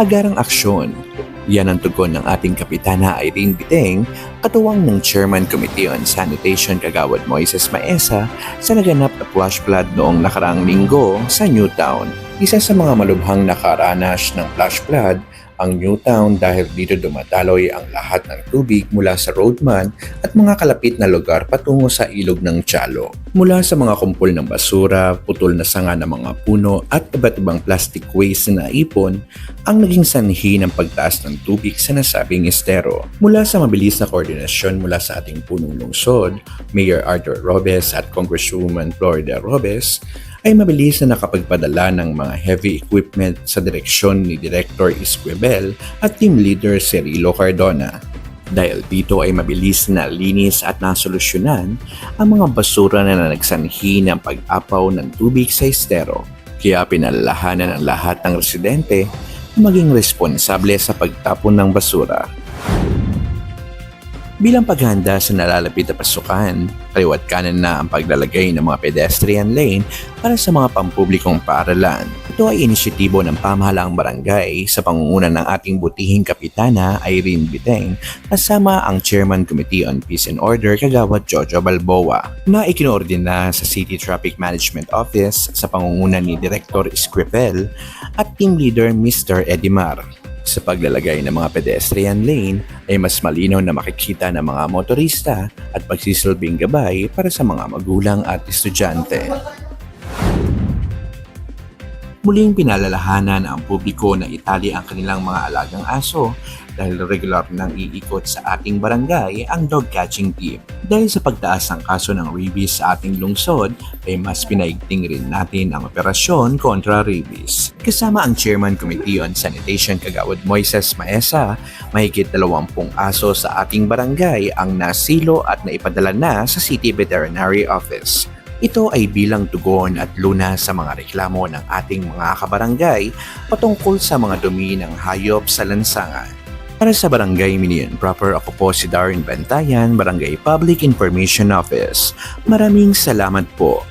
agarang aksyon. Yan ang tugon ng ating Kapitana Irene Biteng, katuwang ng Chairman Committee on Sanitation Kagawad Moises Maesa sa naganap na flash flood noong nakaraang linggo sa Newtown. Isa sa mga malubhang nakaranas ng flash flood ang Newtown dahil dito dumadaloy ang lahat ng tubig mula sa roadman at mga kalapit na lugar patungo sa ilog ng Tialo. Mula sa mga kumpol ng basura, putol na sanga ng mga puno at iba't ibang plastic waste na naipon ang naging sanhi ng pagtaas ng tubig sa nasabing estero. Mula sa mabilis na koordinasyon mula sa ating punong lungsod, Mayor Arthur Robes at Congresswoman Florida Robes, ay mabilis na nakapagpadala ng mga heavy equipment sa direksyon ni Director Esquivel at Team Leader Cirilo Cardona. Dahil dito ay mabilis na linis at nasolusyonan ang mga basura na nagsanhi ng pag-apaw ng tubig sa estero. Kaya pinalalahanan ng lahat ng residente na maging responsable sa pagtapon ng basura. Bilang paghahanda sa nalalapit na pasukan, kaliwat kanan na ang paglalagay ng mga pedestrian lane para sa mga pampublikong paaralan. Ito ay inisyatibo ng pamahalaang barangay sa pangunguna ng ating butihing Kapitana Irene Biteng kasama ang Chairman Committee on Peace and Order Kagawad Jojo Balboa na ikinoordina sa City Traffic Management Office sa pangunguna ni Director Esquivel at Team Leader Mr. Edimar. Sa paglalagay ng mga pedestrian lane ay mas malinaw na makikita ng mga motorista at pagsisilbing gabay para sa mga magulang at estudyante. Muling pinalalahanan ang publiko na itali ang kanilang mga alagang aso dahil regular nang iikot sa ating barangay ang dog catching team. Dahil sa pagtaas ng kaso ng rabies sa ating lungsod, ay mas pinaigting rin natin ang operasyon kontra rabies. Kasama ang Chairman Committee on Sanitation Kagawad Moises Maesa, mahigit 20 aso sa ating barangay ang nasilo at naipadala na sa City Veterinary Office. Ito ay bilang tugon at lunas sa mga reklamo ng ating mga kabarangay patungkol sa mga dumi ng hayop sa lansangan. Para sa Barangay Minion Proper, ako po si Darren Bantayan, Barangay Public Information Office. Maraming salamat po.